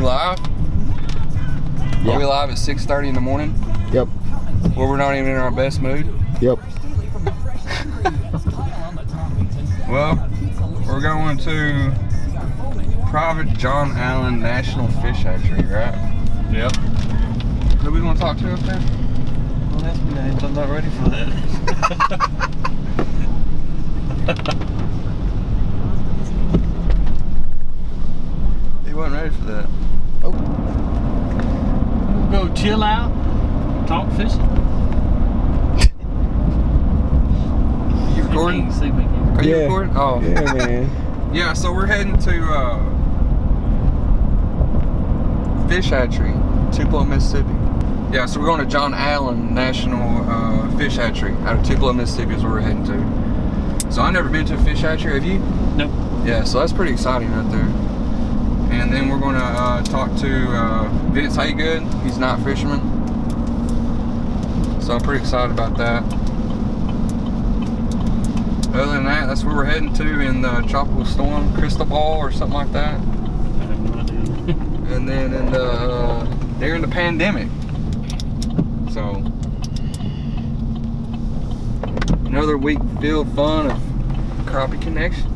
live? Yeah. Are we live at 6:30 in the morning? Yep. Well, we're not even in our best mood? Yep. Well, we're going to private John Allen National Fish Hatchery, right? Yep. Who we want to talk to up there? Don't ask me names, I'm not ready for that. He wasn't ready for that. Oh. We'll go chill out, talk fishing. You recording? Are you recording? Oh. Yeah, man. Yeah, so we're heading to Fish Hatchery, Tupelo, Mississippi. Yeah, so we're going to John Allen National Fish Hatchery out of Tupelo, Mississippi is where we're heading to. So I've never been to a fish hatchery, have you? Nope. Yeah, so that's pretty exciting right there. And then we're going to talk to Vince Haygood. He's a night fisherman. So I'm pretty excited about that. Other than that, that's where we're heading to in the tropical storm, Crystal Ball or something like that. I have no idea. And then in the during the pandemic. So another week filled fun of Crappie Connection.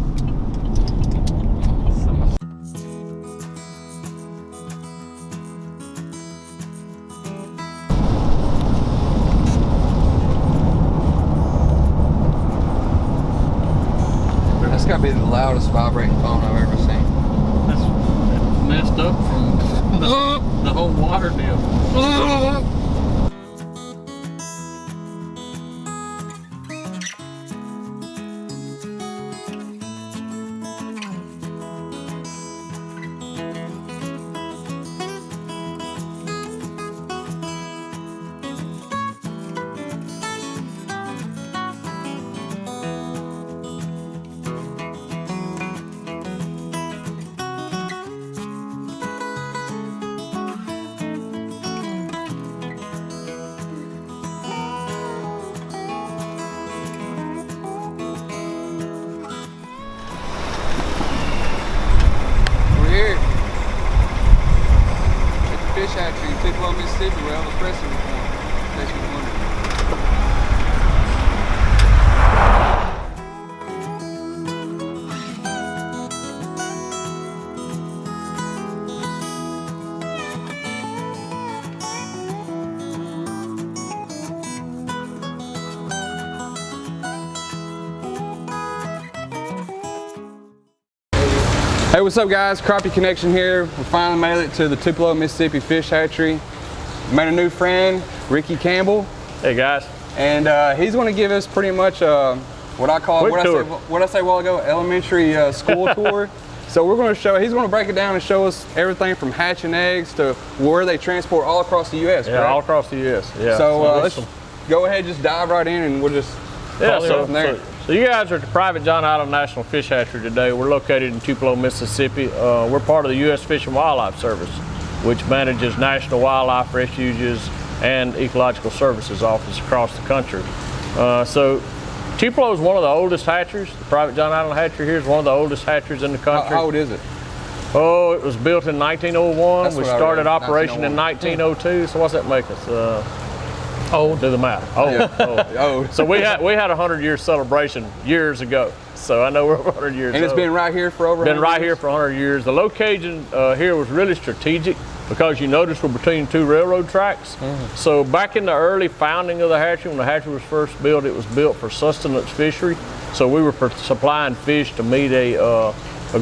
That's gotta be the loudest vibrating phone I've ever seen. That's messed up from the whole water deal. Fish Hatchery in Tupelo, Mississippi, where Elvis Presley was born. In case you were wondering. Hey, what's up guys? Crappie Connection here. We finally made it to the Tupelo, Mississippi Fish Hatchery. Met a new friend, Ricky Campbell. Hey guys. And he's going to give us pretty much what I call, what I say a while ago, elementary school tour. So we're going to show, he's going to break it down and show us everything from hatching eggs to where they transport all across the U.S. Yeah, correct? All across the U.S. Yeah. So let's go ahead, just dive right in and we'll just from there. So you guys are at the private John Allen National Fish Hatchery today. We're located in Tupelo, Mississippi. We're part of the U.S. Fish and Wildlife Service, which manages national wildlife refuges and ecological services offices across the country. So Tupelo is one of the oldest hatcheries. The private John Allen Hatchery here is one of the oldest hatcheries in the country. How old is it? Oh, it was built in 1901. We started operation in 1902. So what's that make us? Old. Do the math. Old. Yeah. Old. So we had a 100-year celebration years ago. So I know we're 100 years old. And it's been right here for over 100 years? Been right here for 100 years. The location here was really strategic because you notice we're between two railroad tracks. Mm-hmm. So back in the early founding of the hatchery, when the hatchery was first built, it was built for sustenance fishery. So we were supplying fish to meet a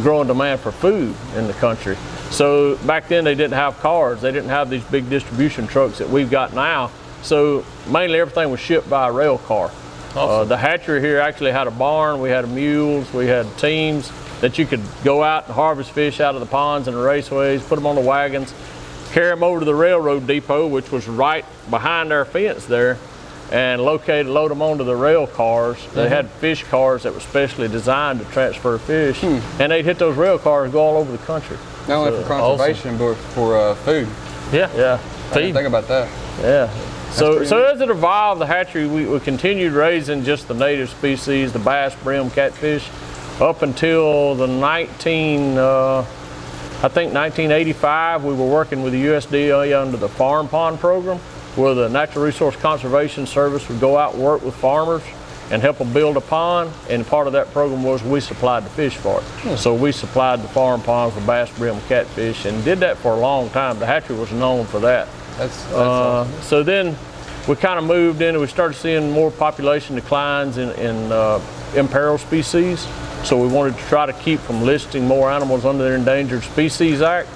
growing demand for food in the country. So back then they didn't have cars. They didn't have these big distribution trucks that we've got now. So mainly everything was shipped by a rail car. Awesome. The hatchery here actually had a barn, we had mules, we had teams that you could go out and harvest fish out of the ponds and the raceways, put them on the wagons, carry them over to the railroad depot, which was right behind our fence there, and load them onto the rail cars. They had fish cars that were specially designed to transfer fish, and they'd hit those rail cars and go all over the country. Not only for conservation, but for food. Yeah. I didn't think about that. Yeah. So as it evolved, the hatchery, we continued raising just the native species, the bass, brim, catfish, up until the I think 1985, we were working with the USDA under the Farm Pond program, where the Natural Resource Conservation Service would go out and work with farmers and help them build a pond, and part of that program was we supplied the fish for it. So we supplied the farm ponds with bass, brim, catfish, and did that for a long time. The hatchery was known for that. That's awesome. So then we kind of moved in and we started seeing more population declines in imperiled species. So we wanted to try to keep from listing more animals under the Endangered Species Act.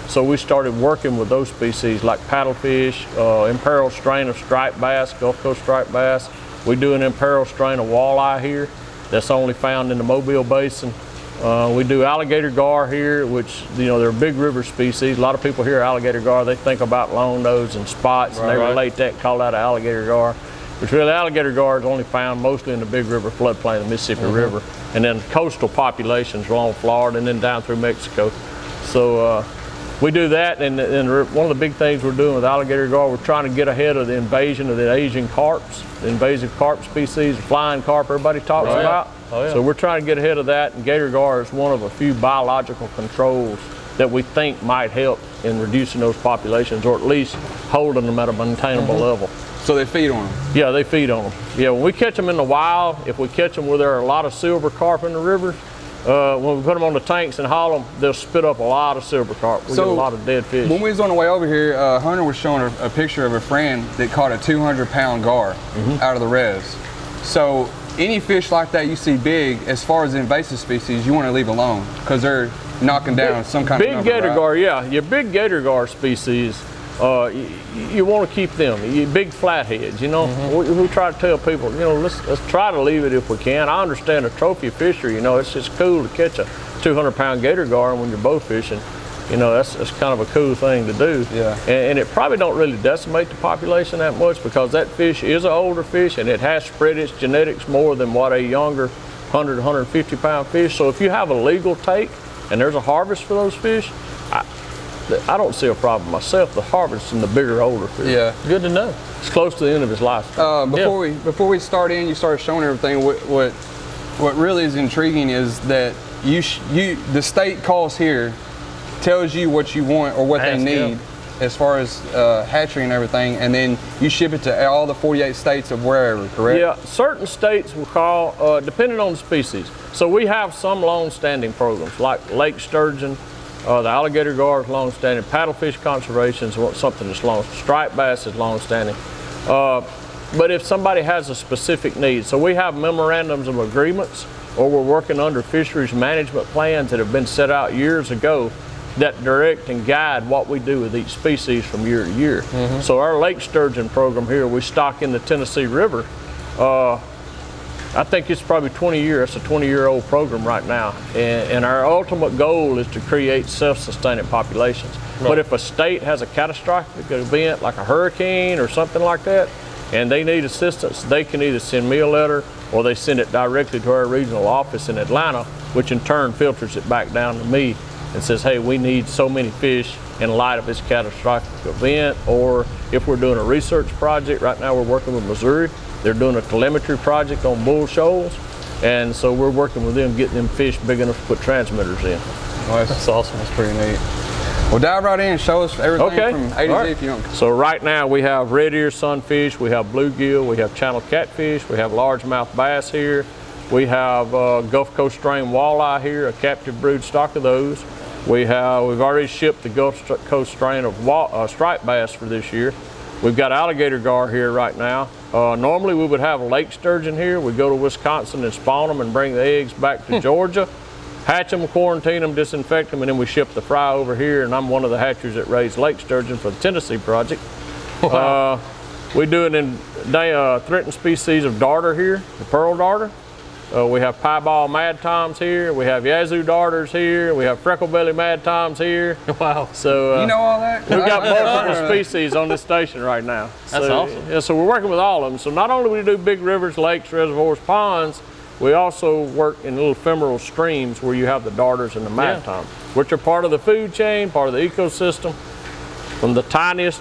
So we started working with those species like paddlefish, imperiled strain of striped bass, Gulf Coast striped bass. We do an imperiled strain of walleye here that's only found in the Mobile Basin. We do alligator gar here, which, you know, they're big river species. A lot of people hear alligator gar, they think about long nose and spots, and they relate that, call that an alligator gar. But really, alligator gar is only found mostly in the big river floodplain, the Mississippi River, and then coastal populations along Florida and then down through Mexico. So we do that, and one of the big things we're doing with alligator gar, we're trying to get ahead of the invasion of the Asian carps, the invasive carp species, the flying carp everybody talks about. Oh, yeah. So we're trying to get ahead of that, and gator gar is one of a few biological controls that we think might help in reducing those populations, or at least holding them at a maintainable level. So they feed on them? Yeah, they feed on them. Yeah, when we catch them in the wild, if we catch them where there are a lot of silver carp in the rivers, when we put them on the tanks and haul them, they'll spit up a lot of silver carp. We get a lot of dead fish. When we was on the way over here, Hunter was showing a picture of a friend that caught a 200-pound gar out of the res. So any fish like that you see big, as far as invasive species, you want to leave alone because they're knocking down some kind of number, big gator gar, yeah. Your big gator gar species, you want to keep them. You big flatheads, you know. We try to tell people, you know, let's try to leave it if we can. I understand a trophy fishery, you know, it's just cool to catch a 200-pound gator gar when you're bow fishing. You know, that's kind of a cool thing to do. Yeah. And it probably don't really decimate the population that much because that fish is an older fish and it has spread its genetics more than what a younger 100, 150-pound fish. So if you have a legal take and there's a harvest for those fish, I don't see a problem myself. The harvesting the bigger, older fish. Yeah. Good to know. It's close to the end of his life. Before we start in, you started showing everything. What really is intriguing is that the state calls here, tells you what you want or what they need as far as hatchery and everything, and then you ship it to all the 48 states of wherever, correct? Yeah, certain states will call, depending on the species. So we have some long-standing programs like Lake Sturgeon, the alligator gar is long-standing, paddlefish conservation is something that's long, striped bass is long-standing. But if somebody has a specific need, so we have memorandums of agreements, or we're working under fisheries management plans that have been set out years ago that direct and guide what we do with each species from year to year. So our lake sturgeon program here, we stock in the Tennessee River. I think it's probably 20 years, it's a 20-year-old program right now. And our ultimate goal is to create self-sustaining populations. But if a state has a catastrophic event like a hurricane or something like that, and they need assistance, they can either send me a letter or they send it directly to our regional office in Atlanta, which in turn filters it back down to me and says, hey, we need so many fish in light of this catastrophic event. Or if we're doing a research project, right now we're working with Missouri. They're doing a telemetry project on bull shoals. And so we're working with them, getting them fish big enough to put transmitters in. Well, that's awesome, that's pretty neat. Well, dive right in and show us everything from A to Z if you don't. So right now we have red ear sunfish, we have bluegill, we have channel catfish, we have largemouth bass here. We have Gulf Coast strain walleye here, a captive brood stock of those. We've already shipped the Gulf Coast strain of striped bass for this year. We've got alligator gar here right now. Normally we would have a lake sturgeon here. We go to Wisconsin and spawn them and bring the eggs back to Georgia, hatch them, quarantine them, disinfect them, and then we ship the fry over here. And I'm one of the hatcheries that raise lake sturgeon for the Tennessee project. Wow. We do an threatened species of darter here, the pearl darter. We have piebald mad toms here. We have yazoo darters here. We have freckle belly mad toms here. Wow. So you know all that? We've got multiple species on this station right now. That's awesome. Yeah, so we're working with all of them. So not only do we do big rivers, lakes, reservoirs, ponds, we also work in little ephemeral streams where you have the darters and the mad toms, which are part of the food chain, part of the ecosystem, from the tiniest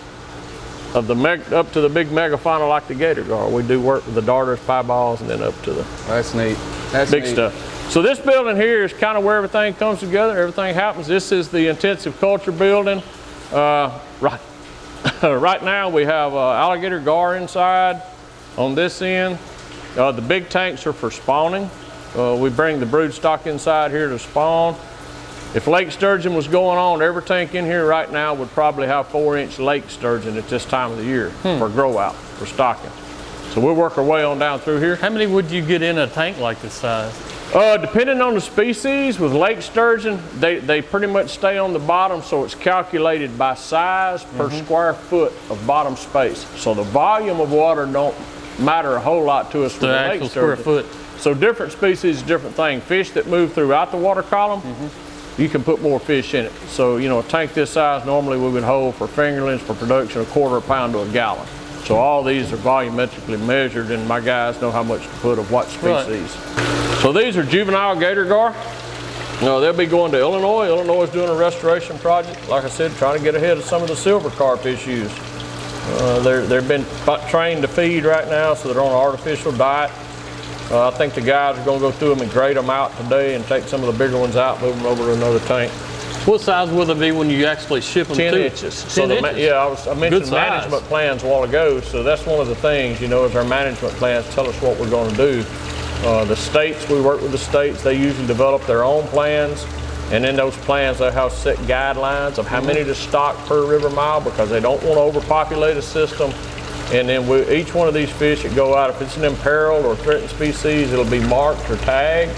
of the up to the big megafauna like the gator gar. We do work with the darters, piebalds, and then up to the that's neat. That's big neat stuff. So this building here is kind of where everything comes together, everything happens. This is the intensive culture building. Right now we have Alligator Gar inside on this end. The big tanks are for spawning. We bring the brood stock inside here to spawn. If lake sturgeon was going on, every tank in here right now would probably have 4-inch lake sturgeon at this time of the year for grow out, for stocking. So we'll work our way on down through here. How many would you get in a tank like this size? Depending on the species, with lake sturgeon, they pretty much stay on the bottom, so it's calculated by size per square foot of bottom space. So the volume of water don't matter a whole lot to us for the lake square sturgeon. foot. So different species, different thing. Fish that move throughout the water column, you can put more fish in it. So, you know, a tank this size, normally we would hold for fingerlings for production 1/4 pound to a gallon. So all these are volumetrically measured, and my guys know how much to put of what species. Right. So these are Juvenile Gator Gar. They'll be going to Illinois. Illinois is doing a restoration project. Like I said, trying to get ahead of some of the silver carp issues. They've been trained to feed right now, so they're on an artificial diet. I think the guys are going to go through them and grade them out today and take some of the bigger ones out, move them over to another tank. What size will they be when you actually ship them? 10 inches. 10 inches? Yeah, I mentioned management plans a while ago, so that's one of the things, you know, is our management plans tell us what we're going to do. The states, we work with the states, they usually develop their own plans, and in those plans they have set guidelines of how many to stock per river mile, because they don't want to overpopulate a system. And then each one of these fish that go out, if it's an imperiled or threatened species, it'll be marked or tagged.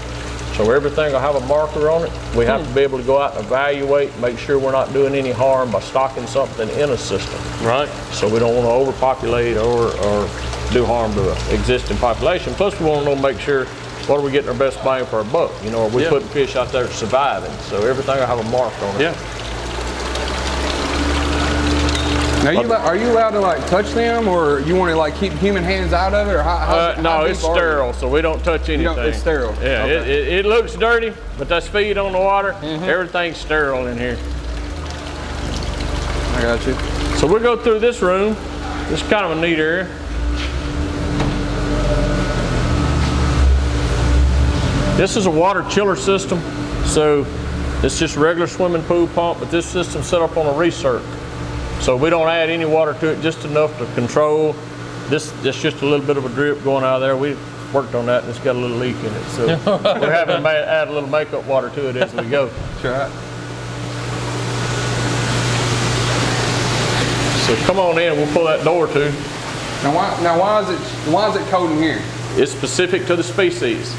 So everything will have a marker on it. We have to be able to go out and evaluate, make sure we're not doing any harm by stocking something in a system. Right. So we don't want to overpopulate or do harm to the existing population. Plus we want to make sure, what are we getting our best bang for our buck? You know, are we putting fish out there surviving? So everything will have a mark on it. Yeah. Now, are you allowed to like touch them, or you want to like keep human hands out of it, or how no, it's sterile, so we don't touch anything. It's sterile. Yeah, okay. it looks dirty, but that's feed on the water. Everything's sterile in here. I got you. So we'll go through this room. This is kind of a neat area. This is a water chiller system, so it's just a regular swimming pool pump, but this system's set up on a recirc. So we don't add any water to it, just enough to control. This just a little bit of a drip going out of there. We worked on that, and it's got a little leak in it. So we're having to add a little makeup water to it as we go. That's right. So come on in, we'll pull that door too. Now why is it cold in here? It's specific to the species.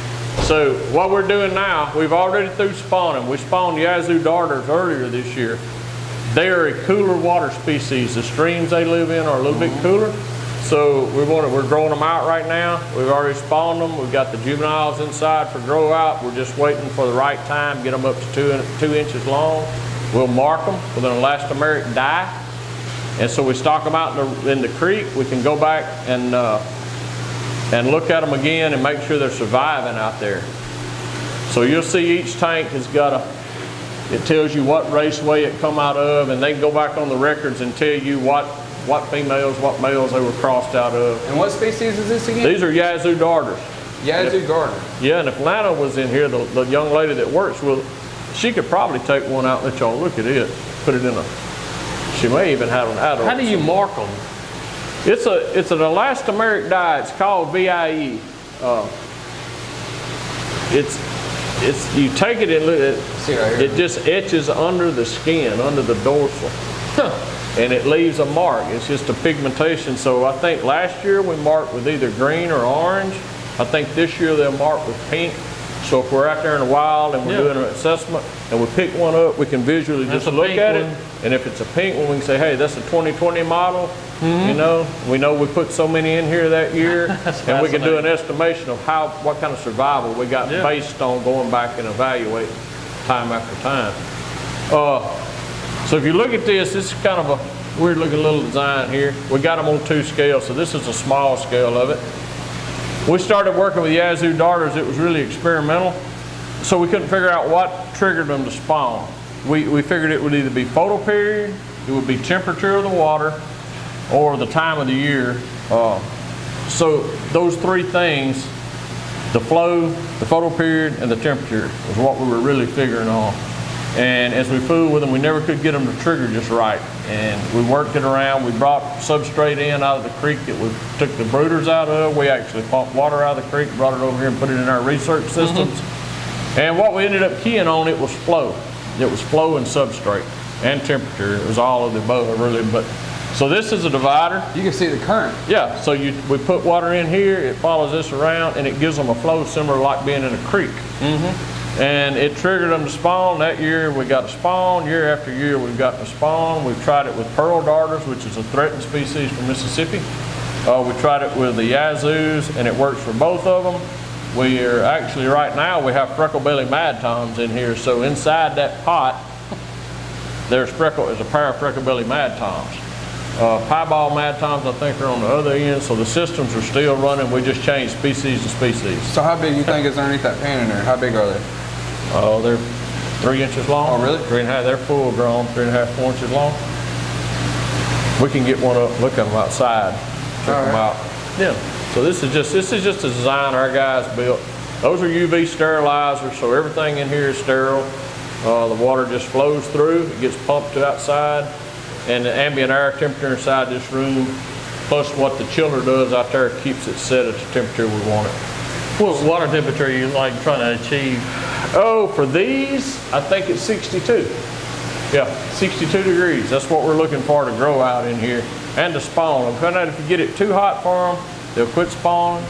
So what we're doing now, we've already through spawning. We spawned Yazoo darters earlier this year. They are a cooler water species. The streams they live in are a little bit cooler. So we're growing them out right now. We've already spawned them. We've got the juveniles inside for grow out. We're just waiting for the right time, get them up to 2 inches long. We'll mark them with an elastomeric dye. And so we stock them out in the creek. We can go back and look at them again and make sure they're surviving out there. So you'll see each tank has got it tells you what raceway it come out of, and they can go back on the records and tell you what females, what males they were crossed out of. And what species is this again? These are Yazoo darters. Yazoo Gar. Yeah, and if Lana was in here, the young lady that works with, she could probably take one out and let y'all look at it. Put it in she may even have an adult. How do you mark them? It's an elastomeric dye. It's called VIE. You take it and it just etches under the skin, under the dorsal, and it leaves a mark. It's just a pigmentation. So I think last year we marked with either green or orange. I think this year they'll mark with pink. So if we're out there in the wild and we're doing an assessment and we pick one up, we can visually just look at it. And if it's a pink one, we can say, hey, that's a 2020 model. You know, we put so many in here that year, and we can do an estimation of what kind of survival we got based on going back and evaluating time after time. So if you look at this is kind of a weird looking little design here. We got them on 2 scales, so this is a small scale of it. We started working with Yazoo darters. It was really experimental, so we couldn't figure out what triggered them to spawn. We figured it would either be photo period, it would be temperature of the water, or the time of the year. So those 3 things The flow, the photo period, and the temperature was what we were really figuring on. And as we fooled with them, we never could get them to trigger just right. And we worked it around. We brought substrate in out of the creek that we took the brooders out of. We actually pumped water out of the creek, brought it over here and put it in our research systems. And what we ended up keying on it was flow. It was flow and substrate and temperature. It was all of the above, really. But so this is a divider. You can see the current. Yeah, so we put water in here, it follows this around, and it gives them a flow similar like being in a creek. And it triggered them to spawn. That year we got a spawn. Year after year we've gotten a spawn. We've tried it with pearl darters, which is a threatened species from Mississippi. We tried it with the yazoos, and it works for both of them. We are actually, right now, we have freckle-belly mad toms in here. So inside that pot, there's a pair of freckle-belly mad toms. Piebald mad toms, I think, are on the other end, so the systems are still running. We just changed species to species. So how big you think is underneath that pan in there? How big are they? Oh, they're 3 inches long. Oh, really? 3.5. They're full grown, 3.5, 4 inches long. We can get one up, look at them outside, check them out. Yeah. So this is just a design our guys built. Those are UV sterilizers, so everything in here is sterile. The water just flows through. It gets pumped to outside. And the ambient air temperature inside this room, plus what the chiller does out there, keeps it set at the temperature we want it. What water temperature are you like trying to achieve? Oh, for these, I think it's 62. Yeah, 62 degrees. That's what we're looking for to grow out in here and to spawn. I'm finding out if you get it too hot for them, they'll quit spawning.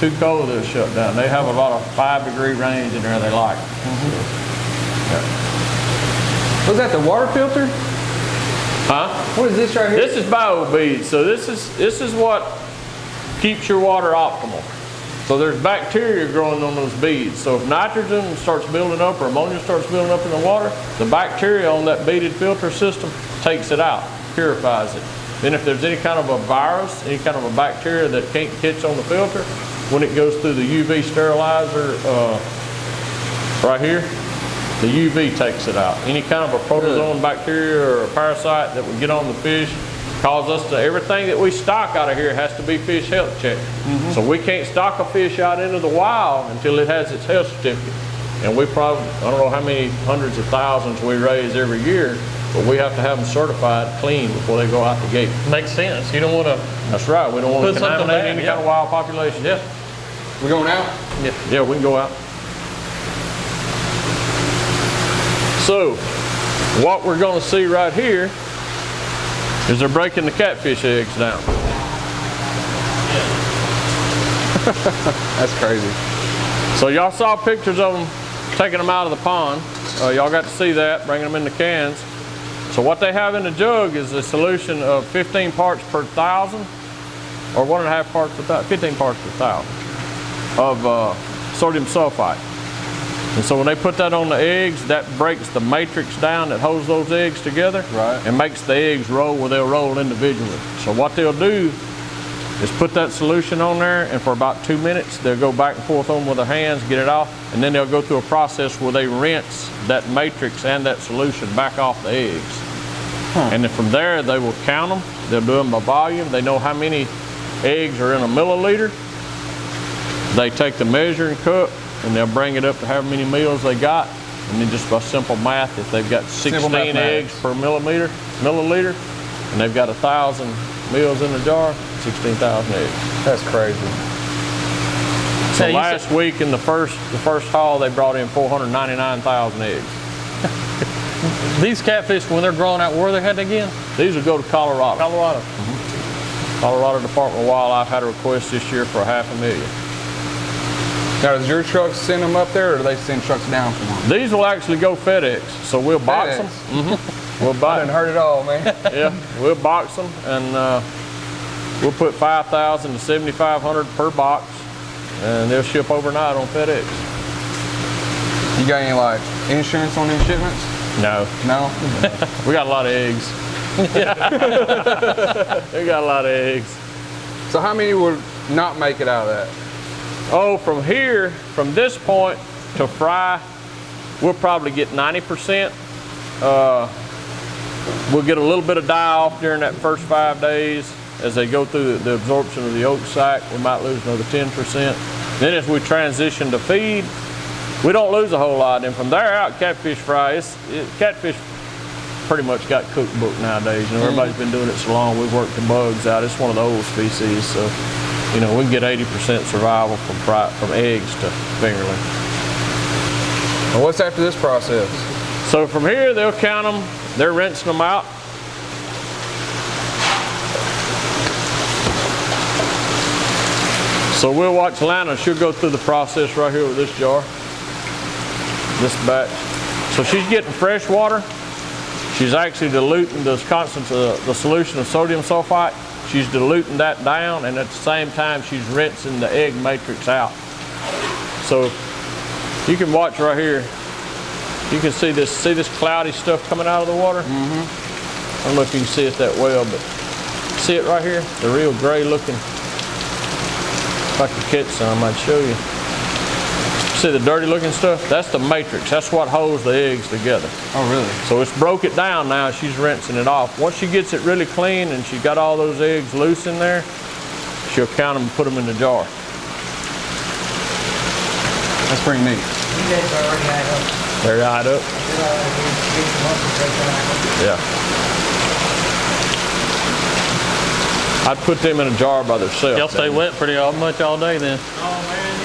Too cold, they'll shut down. They have a lot of 5-degree range in there they like. Was that the water filter? Huh? What is this right here? This is bio beads. So this is what keeps your water optimal. So there's bacteria growing on those beads. So if nitrogen starts building up or ammonia starts building up in the water, the bacteria on that beaded filter system takes it out, purifies it. Then if there's any kind of a virus, any kind of a bacteria that can't catch on the filter, when it goes through the UV sterilizer right here, the UV takes it out. Any kind of a protozoan bacteria or a parasite that would get on the fish cause us to, everything that we stock out of here has to be fish health checked. So we can't stock a fish out into the wild until it has its health certificate. And we probably, I don't know how many hundreds of thousands we raise every year, but we have to have them certified clean before they go out the gate. Makes sense. You don't want to. That's right. We don't want to contaminate any kind of wild population. Yeah. We going out? Yeah, we can go out. So, what we're going to see right here is they're breaking the catfish eggs down. That's crazy. So y'all saw pictures of them taking them out of the pond. Y'all got to see that, bringing them in the cans. So what they have in the jug is a solution of 15 parts per thousand, or 1.5 parts per thousand, 15 parts per thousand of sodium sulfite. And so when they put that on the eggs, that breaks the matrix down that holds those eggs together, and makes the eggs roll where they'll roll individually. So what they'll do is put that solution on there, and for about 2 minutes, they'll go back and forth on them with their hands, get it off, and then they'll go through a process where they rinse that matrix and that solution back off the eggs. And then from there, they will count them. They'll do them by volume. They know how many eggs are in a milliliter. They take the measuring cup, and they'll bring it up to how many meals they got. And then just by simple math, if they've got 16 eggs per milliliter, and they've got 1,000 meals in the jar, 16,000 eggs. That's crazy. So last week in the first haul, they brought in 499,000 eggs. These catfish, when they're growing out, where are they headed again? These will go to Colorado. Colorado. Colorado Department of Wildlife had a request this year for $500,000. Now, does your truck send them up there, or do they send trucks down for them? These will actually go FedEx, so we'll box them. We'll buy. I done heard it all, man. Yeah, we'll box them, and we'll put 5,000 to 7,500 per box, and they'll ship overnight on FedEx. You got any like insurance on these shipments? No. No? We got a lot of eggs. We got a lot of eggs. So how many would not make it out of that? Oh, from here, from this point to fry, we'll probably get 90%. We'll get a little bit of die off during that first 5 days. As they go through the absorption of the yolk sac, we might lose another 10%. Then as we transition to feed, we don't lose a whole lot. And from there out, catfish fry, catfish pretty much got cookbook nowadays. You know, everybody's been doing it so long, we've worked the bugs out. It's one of the old species, so you know, we can get 80% survival from eggs to fingerling. And what's after this process? So from here, they'll count them, they're rinsing them out. So we'll watch Lana, she'll go through the process right here with this jar, this batch. So she's getting fresh water. She's actually diluting the solution of sodium sulfite. She's diluting that down, and at the same time, she's rinsing the egg matrix out. So you can watch right here. You can see this cloudy stuff coming out of the water? I don't know if you can see it that well, but see it right here? The real gray looking. If I could catch some, I'd show you. See the dirty looking stuff? That's the matrix. That's what holds the eggs together. Oh, really? So it's broke it down now. She's rinsing it off. Once she gets it really clean and she's got all those eggs loose in there, she'll count them and put them in the jar. That's pretty neat. They're eyed up. Yeah. I'd put them in a jar by themselves. Y'all stay wet pretty much all day then. Oh man,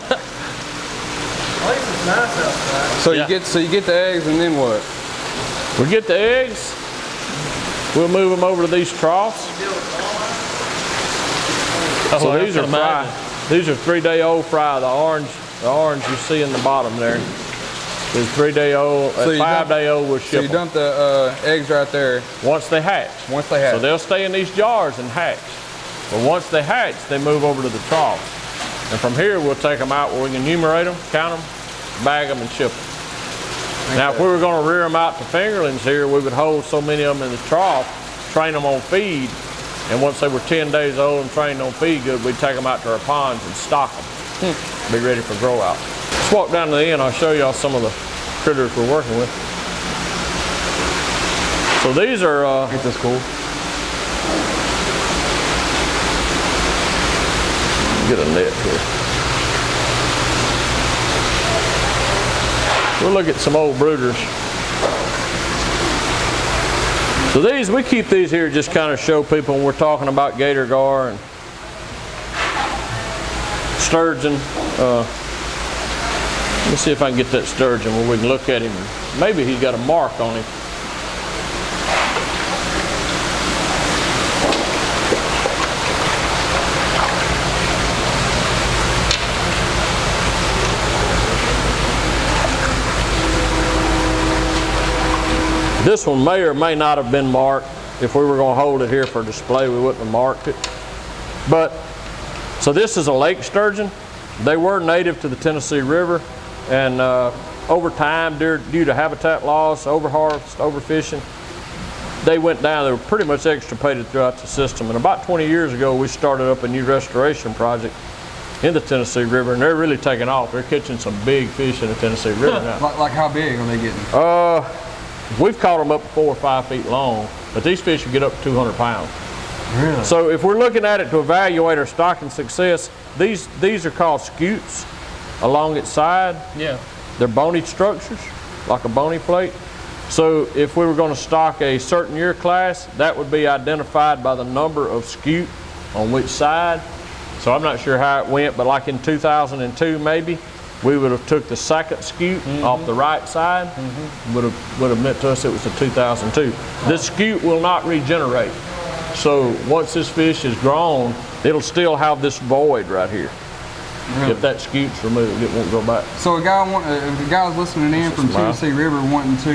yeah. At least it's nice outside. So you get the eggs, and then what? We get the eggs. We'll move them over to these troughs. Oh, So I these are can fry. imagine. These are 3-day-old fry. The orange you see in the bottom there. Is 3-day-old. So At you 5-day-old we'll So ship you them. dump the eggs right there Once they hatch. once they hatch. So they'll stay in these jars and hatch. But once they hatch, they move over to the trough. And from here, we'll take them out where we can enumerate them, count them, bag them, and ship them. Now, if we were going to rear them out to fingerlings here, we would hold so many of them in the trough, train them on feed, and once they were 10 days old and trained on feed good, we'd take them out to our ponds and stock them. Be ready for grow out. Let's walk down to the end. I'll show y'all some of the critters we're working with. So these are... Ain't this cool? Get a net here. We'll look at some old brooders. So these, we keep these here just kind of show people when we're talking about gator gar and sturgeon. Let me see if I can get that sturgeon where we can look at him. Maybe he's got a mark on him. This one may or may not have been marked. If we were going to hold it here for display, we wouldn't have marked it. But, so this is a lake sturgeon. They were native to the Tennessee River, and over time, due to habitat loss, overharvest, overfishing, they went down. They were pretty much extirpated throughout the system. And about 20 years ago, we started up a new restoration project in the Tennessee River, and they're really taking off. They're catching some big fish in the Tennessee River now. Like how big are they getting? We've caught them up to 4 or 5 feet long, but these fish will get up to 200 pounds. Really? So if we're looking at it to evaluate our stocking success, these are called scutes along its side. Yeah. They're bony structures, like a bony plate. So if we were going to stock a certain year class, that would be identified by the number of scute on which side. So I'm not sure how it went, but like in 2002 maybe, we would have took the second scute off the right side. Would have meant to us it was a 2002. This scute will not regenerate. So once this fish is grown, it'll still have this void right here. Really? If that scute's removed, it won't go back. So if a guy's listening in from Tennessee River wanting to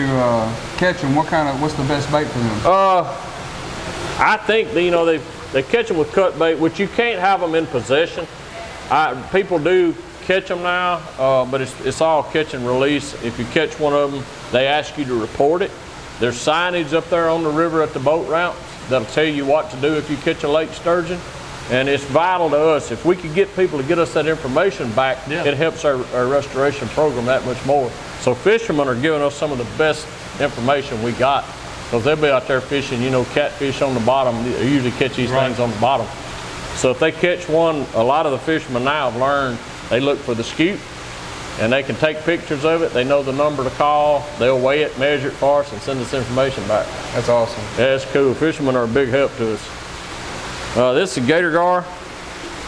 catch them, what's the best bait for them? I think that, you know, they catch them with cut bait, which you can't have them in possession. People do catch them now, but it's all catch and release. If you catch one of them, they ask you to report it. There's signage up there on the river at the boat ramps that'll tell you what to do if you catch a lake sturgeon. And it's vital to us. If we could get people to get us that information back, it helps our restoration program that much more. So fishermen are giving us some of the best information we got. Because they'll be out there fishing, you know, catfish on the bottom. They usually catch these things on the bottom. So if they catch one, a lot of the fishermen now have learned they look for the scoop, and they can take pictures of it. They know the number to call. They'll weigh it, measure it for us, and send us information back. That's awesome. Yeah, it's cool. Fishermen are a big help to us. This is a Gator Gar.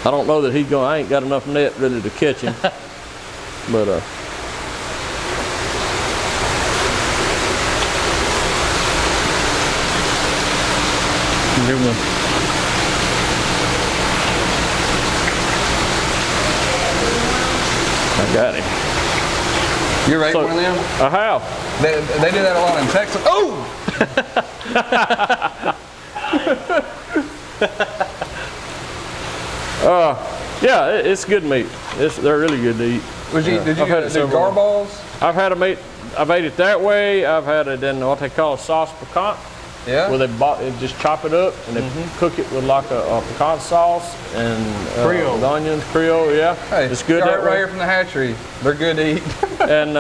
I don't know that he's going. I ain't got enough net ready to catch him, but Good one. I got him. You ever ate So, one of them? I have. They do that a lot in Texas. Oh! Yeah, it's good meat. They're really good to eat. Did you I've had it do several gar times. balls? I've had them eat. I've ate it that way. I've had it in what they call a sauce piquant, Yeah. where they just chop it up and they cook it with like a piquant sauce and Creole. with onions, Creole. Yeah, Hey, it's good got that it right way. here from the hatchery. They're good to eat. And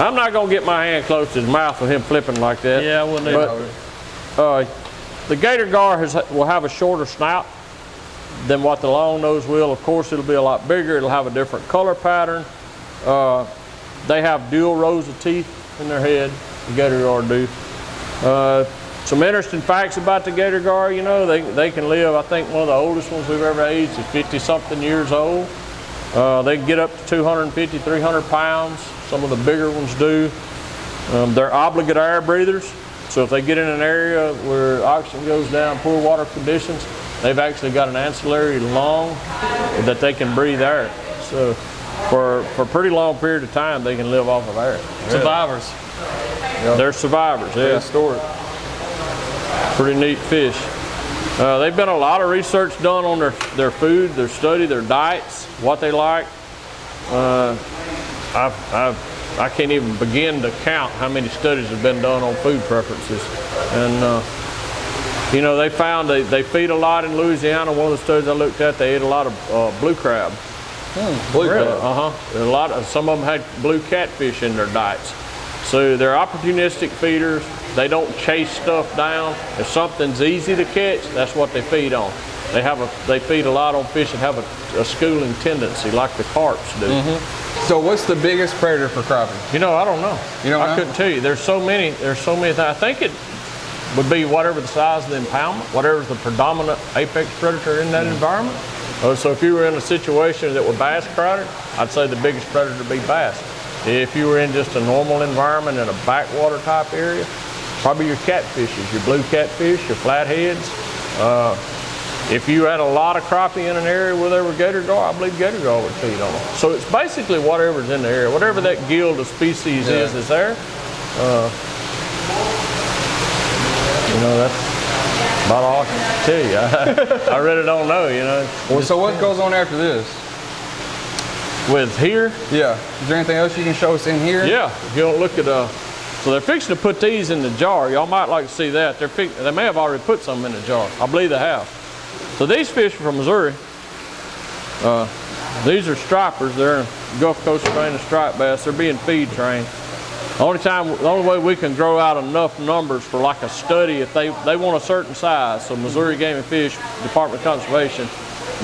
I'm not gonna get my hand close to his mouth with him flipping like that. Yeah, I wouldn't either. But the Gator Gar will have a shorter snout than what the long nose will. Of course, it'll be a lot bigger. It'll have a different color pattern. They have dual rows of teeth in their head. The Gator Gar do. Some interesting facts about the Gator Gar. You know, they can live. I think one of the oldest ones we've ever aged is 50-something years old. They can get up to 250, 300 pounds. Some of the bigger ones do. They're obligate air breathers. So if they get in an area where oxygen goes down, poor water conditions, they've actually got an ancillary lung that they can breathe air. So for a pretty long period of time, they can live off of air. Survivors. They're survivors, yeah. Story. Pretty neat fish. They've been a lot of research done on their food, their study, their diets, what they like. I can't even begin to count how many studies have been done on food preferences. And you know, they found they feed a lot in Louisiana. One of the studies I looked at, they ate a lot of blue crab. Blue crab. Some of them had blue catfish in their diets. So they're opportunistic feeders. They don't chase stuff down. If something's easy to catch, that's what they feed on. They feed a lot on fish that have a schooling tendency, like the carps do. So what's the biggest predator for crappie? You know, I don't know. You don't know? I couldn't tell you. There's so many things. I think it would be whatever the size of the impoundment, whatever's the predominant apex predator in that environment. So if you were in a situation that were bass crowded, I'd say the biggest predator would be bass. If you were in just a normal environment in a backwater type area, probably your catfishes, your blue catfish, your flatheads. If you had a lot of crappie in an area where there were Gator Gar, I believe Gator Gar would feed on them. So it's basically whatever's in the area, whatever that guild of species is that's there. You know, that's about all I can tell you. I really don't know, you know. Well, so what goes on after this? With here, Yeah. Is there anything else you can show us in here? yeah, if you don't look at, so they're fixing to put these in the jar. Y'all might like to see that. They may have already put some in the jar. I believe they have. So these fish are from Missouri. These are stripers. They're in Gulf Coast strain of striped bass. They're being feed trained. The only way we can grow out enough numbers for like a study, if they want a certain size, so Missouri Game and Fish, Department of Conservation,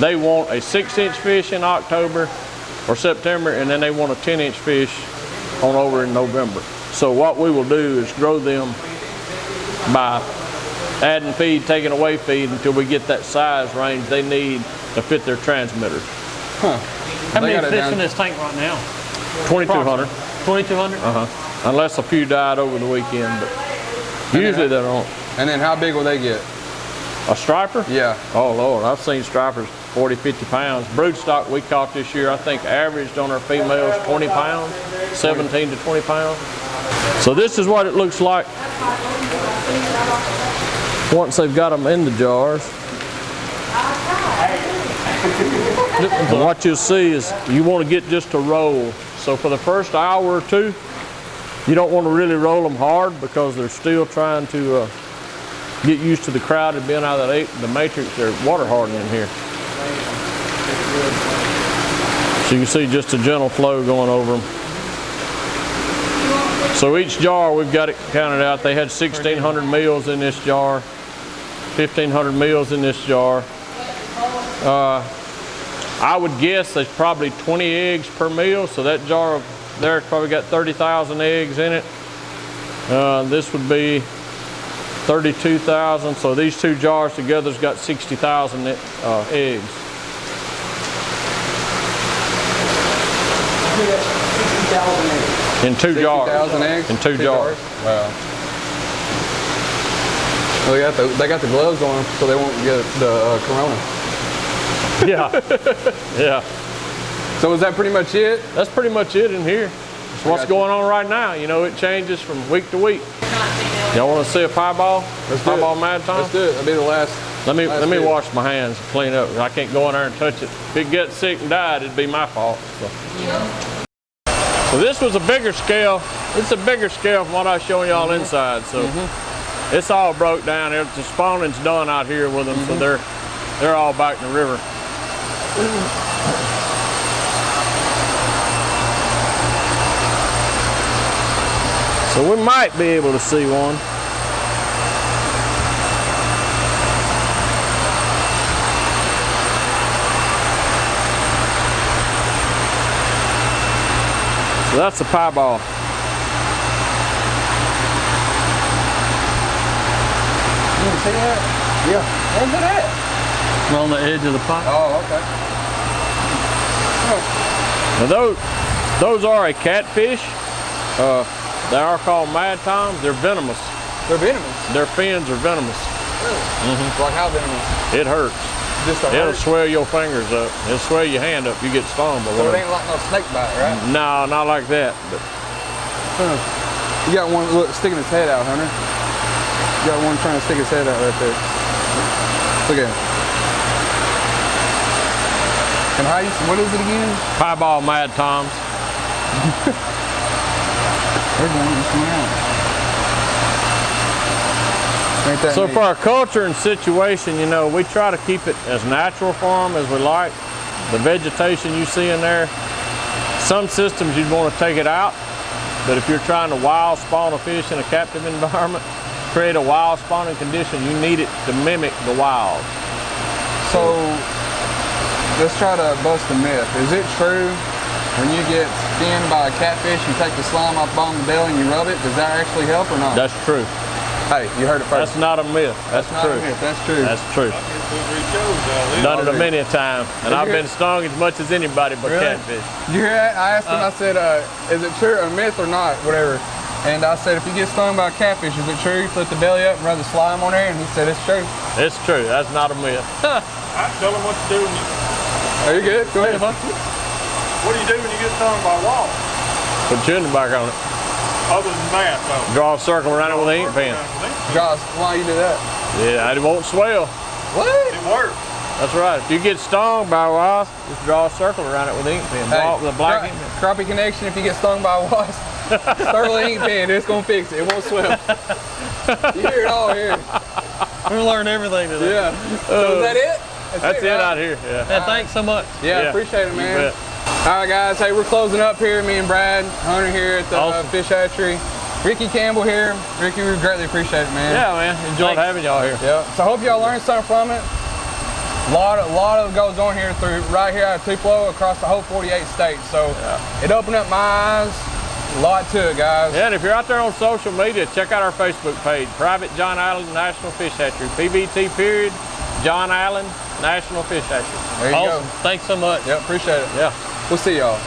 they want a 6-inch fish in October or September, and then they want a 10-inch fish on over in November. So what we will do is grow them by adding feed, taking away feed until we get that size range they need to fit their transmitters. How many fish in this tank right now? 2,200. 2,200? Unless a few died over the weekend, but usually they don't. And then how big will they get? A striper? Yeah. Oh Lord, I've seen stripers 40, 50 pounds. Broodstock we caught this year, I think averaged on our females 20 pounds, 17 to 20 pounds. So this is what it looks like once they've got them in the jars. And what you'll see is you want to get just a roll. So for the first hour or two, you don't want to really roll them hard because they're still trying to get used to the crowded being out of the matrix. They're water hardening here. So you can see just a gentle flow going over them. So each jar, we've got it counted out. They had 1,600 meals in this jar, 1,500 meals in this jar. I would guess there's probably 20 eggs per meal, so that jar there probably got 30,000 eggs in it. This would be 32,000, so these two jars together's got 60,000 eggs. 60,000 eggs. In two jars. 60,000 eggs? In two jars. Wow. Well, they got the gloves on so they won't get the corona. Yeah, yeah. So is that pretty much it? That's pretty much it in here. It's what's going on right now. You know, it changes from week to week. Y'all want to see a pie ball? Pie ball mad time? Let's do it. That'll be the last. Let me wash my hands and clean up. I can't go in there and touch it. If it gets sick and died, it'd be my fault. So this was a bigger scale. It's a bigger scale from what I was showing y'all inside. So it's all broke down. The spawning's done out here with them, so they're all back in the river. So we might be able to see one. So that's a pie ball. You want to see that? Yeah. Where's it at? On the edge of the pot. Oh, okay. Now those are a catfish. They are called mad toms. They're venomous. They're venomous. Their fins are venomous. Really? Like how venomous? It hurts. Just a It'll hurt? swell your fingers up. It'll swell your hand up. You get stung by So it one. ain't like no snake bite, right? No, not like that. But You got one look sticking his head out, Hunter. You got one trying to stick his head out right there. Look at him. And how you, what is it again? pie ball mad toms. They're going to come out. Ain't that So neat? for our culture and situation, you know, we try to keep it as natural for them as we like. The vegetation you see in there, some systems you'd want to take it out, but if you're trying to wild spawn a fish in a captive environment, create a wild spawning condition, you need it to mimic the wild. So let's try to bust a myth. Is it true when you get skinned by a catfish, you take the slime off the bottom of the belly and you rub it? Does that actually help or not? That's true. Hey, you heard it first. That's not a myth. That's Not true. a myth. That's true. That's true. Done it a many a time, and I've been stung as much as anybody but Really? catfish. Did you hear that? I asked him, I said, is it true, a myth or not, whatever. And I said, if you get stung by a catfish, is it true? You flip the belly up and rub the slime on there? And he said, it's true. It's true. That's not a myth. I tell them what to do. Are you good? Go ahead. What do you do when you get stung by a wall? Put your chin back on it. Other than that, though. Draw a circle around it with an ink pen. Josh, why you do that? Yeah, it won't swell. What? It works. That's right. If you get stung by a wasp, just draw a circle around it with an ink pen. Draw it with a black ink pen. Crappie connection, if you get stung by a wasp, start with an ink pen, it's going to fix it. It won't swim. You hear it all here. We learned everything today. Yeah. So is that it? That's it right? out here. Yeah. And thanks so much. Yeah, Yeah. appreciate it, You man. bet. All right, guys. Hey, we're closing up here. Me and Brad, Hunter here at the Awesome. Fish Hatchery. Ricky Campbell here. Ricky, we greatly appreciate it, man. Yeah, man. Enjoyed Thanks. having y'all here. Yeah. So I hope y'all learned something from it. A lot of goes on here through right here out of Tupelo across the whole 48 states. So it opened up my eyes. A lot to it, guys. Yeah, and if you're out there on social media, check out our Facebook page, Private John Allen National Fish Hatchery, PBT period, John Allen National Fish Hatchery. There you Awesome. go. Thanks so much. Yep, appreciate it. Yeah. We'll see y'all.